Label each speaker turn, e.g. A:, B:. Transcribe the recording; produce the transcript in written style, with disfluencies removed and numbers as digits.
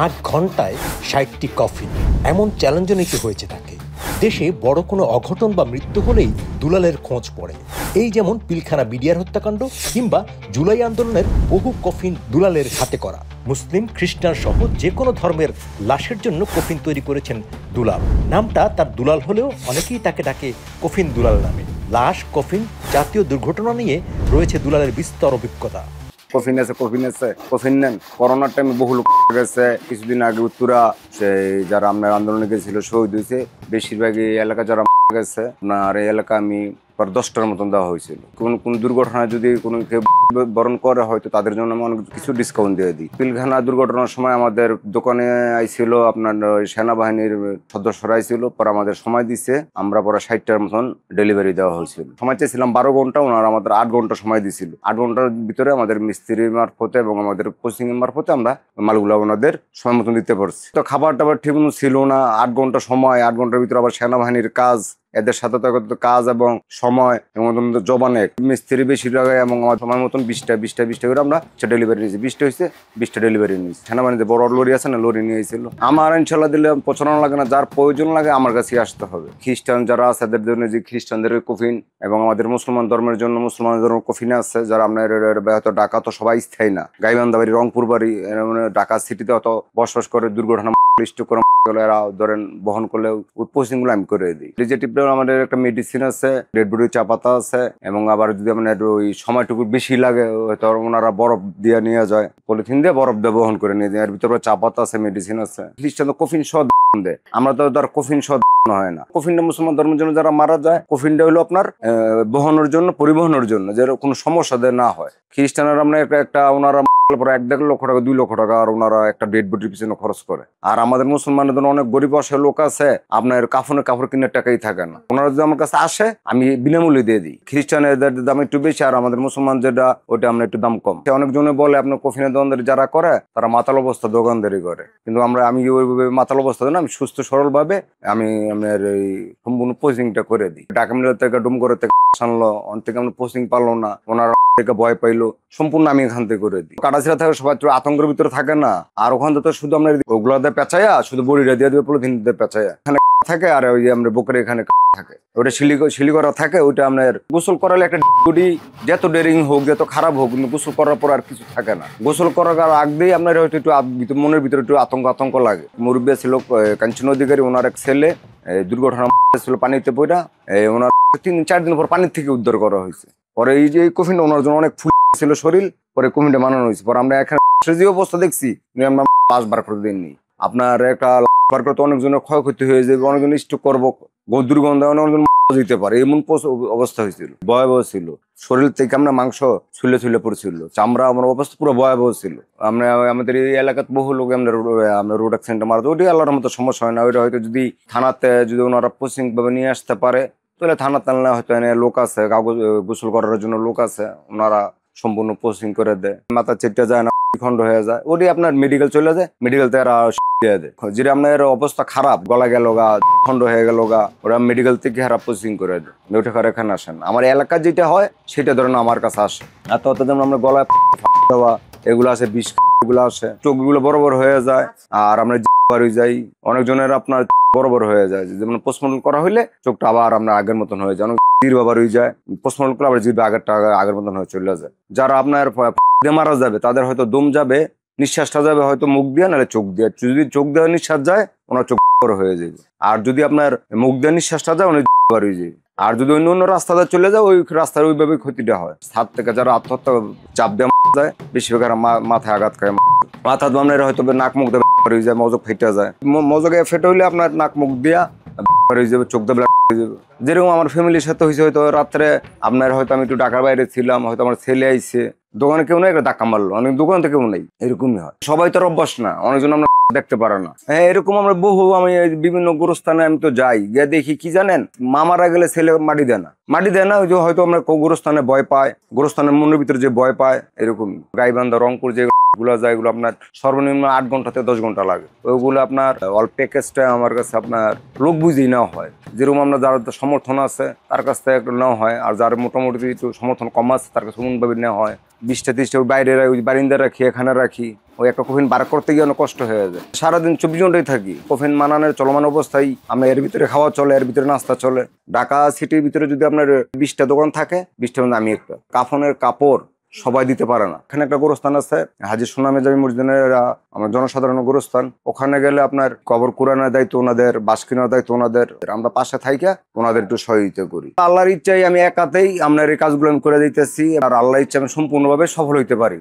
A: 8 ঘন্টায় 60টি কফিন, এমন চ্যালেঞ্জও নিতে হয়েছে তাকে। দেশে বড় কোনো অঘটন বা মৃত্যু হলেই দুলালের খোঁজ পড়ে। এই যেমন পিলখানা বিডিআর হত্যাকাণ্ড কিংবা জুলাই আন্দোলনের বহু কফিন দুলালের হাতে করা। মুসলিম খ্রিস্টান সহ যে কোনো ধর্মের লাশের জন্য কফিন তৈরি করেছেন দুলাল। নামটা তার দুলাল হলেও অনেকেই তাকে ডাকে কফিন দুলাল নামে। লাশ, কফিন, জাতীয় দুর্ঘটনা নিয়ে রয়েছে দুলালের বিস্তর অভিজ্ঞতা।
B: কফিন নেন। করোনার টাইমে বহু লোক গেছে। কিছুদিন আগে উত্তরা সেই যারা আপনার আন্দোলনে গেছিল শহীদ হয়েছে। বেশিরভাগই এলাকা যারা গেছে আপনার এই এলাকা আমি 10টার মতন দেওয়া হয়েছিল। কোন দুর্ঘটনায় যদি কোনো কেউ বরণ করে হয়তো তাদের জন্য আমি অনেক কিছু ডিসকাউন্ট দিয়ে দিই। পিলখানা দুর্ঘটনার সময় আমাদের দোকানে আইছিল আপনার সেনাবাহিনীর সদস্যরা আইছিল, পরে আমাদের সময় দিছে, আমরা পরে 60টার মতন ডেলিভারি দেওয়া হয়েছিল। সময় চেয়েছিলাম 12 ঘন্টা, ওনারা আমাদের 8 ঘন্টা সময় দিছিল। 8 ঘন্টার ভিতরে আমাদের মিস্ত্রির মারফতে এবং আমাদের কোচিং এর মারফতে আমরা মালগুলো ওনাদের সময় মতন দিতে পারছি। তো খাবার টাবার ঠিক মতো ছিল না। 8 ঘন্টা সময়, 8 ঘন্টার ভিতরে আবার সেনাবাহিনীর কাজ, এদের সাথে তো কাজ এবং সময় এবং জবানে মিস্ত্রি বেশি জায়গায় এবং আমার সময় মতন 20টা করে আমরা ডেলিভারি নিয়েছি। 20টা হয়েছে, 20টা ডেলিভারি নিয়েছি। সেনাবাহিনীতে বড় লরি আছে না, লরি নিয়ে এসেছিল। আমার ইনশাল্লাহ দিলে পছন্দ লাগে না, যার প্রয়োজন লাগে আমার কাছে আসতে হবে। খ্রিস্টান যারা আছে তাদের জন্য যে খ্রিস্টানদের কফিন এবং আমাদের মুসলমান ধর্মের জন্য মুসলমান ধর্মের কফিন আছে। যারা আপনার হয়তো ঢাকা তো সবাই স্থায়ী না, গাইবান্ধা বাড়ি, রংপুর বাড়ি, ঢাকা সিটিতে অত বসবাস করে, দুর্ঘটনা এরা ধরেন বহন করলে পোস্টিং গুলো আমি করে দিই। রিজেটিভ আমাদের একটা মেডিসিন আছে, রেড বডি চা পাতা আছে এবং আবার যদি আমাদের ওই সময়টুকু বেশি লাগে হয়তো ওনারা বরফ দিয়ে নিয়ে যায়, পলিথিন দিয়ে বরফ দিয়ে বহন করে নিয়ে যায়। এর ভিতরে চা পাতা আছে, মেডিসিন আছে। খ্রিস্টান কফিন সহ দেয়, আমরা তো তার কফিন সহ হয় না। কফিনটা মুসলমান ধর্মের জন্য যারা মারা যায়, কফিনটা হলো আপনার বহনের জন্য, পরিবহনের জন্য, যেন কোনো সমস্যা না হয়। খ্রিস্টানরা আমরা একটা ওনারা 1-1.5 লক্ষ টাকা, 2 লক্ষ টাকা আর ওনারা একটা ডেড বডির পিছনে খরচ করে। আর আমাদের মুসলমানদের জন্য অনেক গরিব অসহায় লোক আছে, আপনার কাপড় কিনার টাকাই থাকে না। ওনারা যদি আমার কাছে আসে আমি বিনামূল্যে দিয়ে দিই। খ্রিস্টানের দাম একটু বেশি আর আমাদের মুসলমান যেটা ওইটা আমরা একটু দাম কম। অনেকজনে বলে আপনার কফিনের দোকানদারি যারা করে তারা মাতাল অবস্থা দোকানদারি করে, কিন্তু আমি ওইভাবে মাতাল অবস্থা দেন, আমি সুস্থ সরল ভাবে আমি আপনার এই সম্পূর্ণ পোস্টিংটা করে দিই। ঢাকা মিল থেকে ডুমগড় থেকে আনলো, অন থেকে আমরা পোস্টিং পারলো না, ওনারা থেকে ভয় পাইলো, সম্পূর্ণ আমি এখান থেকে করে দিই। কাটাছিড়া থাকে সবাই আতঙ্কের ভিতরে থাকে না, আর ওখান থেকে শুধু আমরা ওগুলো দিয়ে পেঁচাইয়া শুধু বড়িটা দিয়ে দেবে, পলিথিন দিয়ে পেঁচাইয়া এখানে থাকে। আর ওই যে আমরা বুকের এখানে থাকে, ওটা শিলি করা থাকে। ওইটা আপনার গোসল করালে একটা বডি যত ডেরিং হোক, যত খারাপ হোক, কিন্তু গোসল করার পর আর কিছু থাকে না। গোসল করার আগেই আপনার হয়তো একটু মনের ভিতরে একটু আতঙ্ক লাগে। মুরব্বী ছিল কাঞ্চন অধিকারী, ওনার এক ছেলে দুর্ঘটনা ছিল পানিতে পড়া, ওনার 3-4 দিন পর পানির থেকে উদ্ধার করা হয়েছে। পরে এই যে কফিনটা ওনার জন্য অনেক ফুল ছিল শরীর, পরে কফিনটা বানানো হয়েছে। পরে আমরা এখানে যে অবস্থা দেখছি, আমরা লাশ বার করে দিইনি। আপনার একটা বার করতে অনেকজনের ক্ষয়ক্ষতি হয়ে যাবে, অনেকজন স্ট্রোক করবো, দুর্গন্ধ অনেকজন দিতে পারে, এমন অবস্থা হয়েছিল। ভয়াবহ ছিল। শরীর থেকে আমরা মাংস ছুলে পড়ছিল, চামড়া, আমার অবস্থা পুরো ভয়াবহ ছিল। আমরা আমাদের এই এলাকার বহু লোক আমরা রোড অ্যাক্সিডেন্টে মারা, ওইটা আল্লাহর মতো সমস্যা হয় না। ওইটা হয়তো যদি থানাতে যদি ওনারা পোস্টিং ভাবে নিয়ে আসতে পারে, তাহলে থানা টানলে হয়তো লোক আছে, কাগজ গোসল করার জন্য লোক আছে, ওনারা সম্পূর্ণ পোস্টিং করে দেয়। মাথা চেটে যায় না, খন্ড হয়ে যায়, ওটি আপনার মেডিকেল চলে যায়, মেডিকেল থেকে দিয়ে দেয়। যেটা আপনার অবস্থা খারাপ, গলা গেল গা, খন্ড হয়ে গেল গা, ওরা মেডিকেল থেকে হারা পোস্টিং করে দেয়। ওটা করে এখানে আসেন, আমার এলাকার যেটা হয় সেটা ধরেন আমার কাছে আসে। আর তত যেমন আমরা গলায় দেওয়া এগুলো আছে, বিষ এগুলো আসে, চোখগুলো বড় বড় হয়ে যায়, আর আমরা হয়ে যাই। অনেকজনের আপনার বড় বড় হয়ে যায়, যেমন পোস্টমর্টম করা হইলে চোখটা আবার আমরা আগের মতন হয়ে যায়, বাবার হয়ে যায়। পোস্টমর্টম করে আবার জিভ আগের মতন হয়ে চলে যায়। যারা আপনার মারা যাবে তাদের হয়তো দম যাবে, নিঃশ্বাসটা যাবে হয়তো মুখ দিয়ে, নাহলে চোখ দিয়ে। যদি চোখ দেওয়া নিঃশ্বাস যায় ওনার চোখ বড় হয়ে যাবে, আর যদি আপনার মুখ দিয়ে নিঃশ্বাসটা যায় অনেক হয়ে যাবে। আর যদি অন্য রাস্তাতে চলে যায়, ওই রাস্তার ওইভাবে ক্ষতিটা হয়। ছাদ থেকে যারা আত্মহত্যা চাপ দেওয়া যায়, বেশিরভাগ মাথায় আঘাত খায়, মাথা আপনার হয়তো নাক মুখ দিয়ে হয়ে যায়, মজক ফেটে যায়। মজকে ফেটে হইলে আপনার নাক মুখ দিয়া হয়ে যাবে, চোখ দিয়ে হয়ে যাবে। যেরকম আমার ফ্যামিলির সাথে হয়েছে, হয়তো রাত্রে আপনার হয়তো আমি একটু ঢাকার বাইরে ছিলাম, হয়তো আমার ছেলে আইছে, দোকানে কেউ নেই, একটা ধাক্কা মারলো, অনেক দোকান থেকে কেউ নেই, এরকমই হয়। সবাই তো অভ্যাস না, অনেকজন আমরা দেখতে পারে না। হ্যাঁ, এরকম আমরা আমি বিভিন্ন গোরস্থানে আমি তো যাই, গিয়ে দেখি কি জানেন, মা মারা গেলে ছেলে মাটি দেয় না, ওই যে হয়তো আমরা গোরস্থানে ভয় পায়, গোরস্থানের মনের ভিতরে যে ভয় পায়, এরকম। গাইবান্ধা, রংপুর যে গুলো যায়, এগুলো আপনার সর্বনিম্ন 8 ঘন্টা থেকে 10 ঘন্টা লাগে। ওইগুলো আপনার অল প্যাকেজটা আমার কাছে আপনার লোক বুঝেই নেওয়া হয়। যেরকম আমরা যার সমর্থন আছে তার কাছ থেকে একটু নেওয়া হয়, আর যার মোটামুটি একটু সমর্থন কম আছে তার কাছে ভাবে নেওয়া হয়। 20টা 30টা ওই বাইরে ওই বারিন্দা রাখি, এখানে রাখি। ওই একটা কফিন বার করতে গিয়ে অনেক কষ্ট হয়ে যায়। সারাদিন 24 ঘন্টাই থাকি কফিন মানানোর চলমান অবস্থায়। আমরা এর ভিতরে খাওয়া চলে, এর ভিতরে নাস্তা চলে। ঢাকা সিটির ভিতরে যদি আপনার 20টা দোকান থাকে, 20টার মধ্যে আমি একটা। কাফনের কাপড় সবাই দিতে পারে না। এখানে একটা গোরস্থান আছে, হাজী সুনামে জামি মসজিদের আমার জনসাধারণ গোরস্থান। ওখানে গেলে আপনার কবর কুরানোর দায়িত্ব ওনাদের, বাঁশ কেনার দায়িত্ব ওনাদের। আমরা পাশে থাইকা ওনাদের একটু সহযোগিতা করি। আল্লাহর ইচ্ছায় আমি একাতেই আপনার এই কাজগুলো আমি করে দিতেছি, আর আল্লাহর ইচ্ছা আমি সম্পূর্ণভাবে সফল হইতে পারি।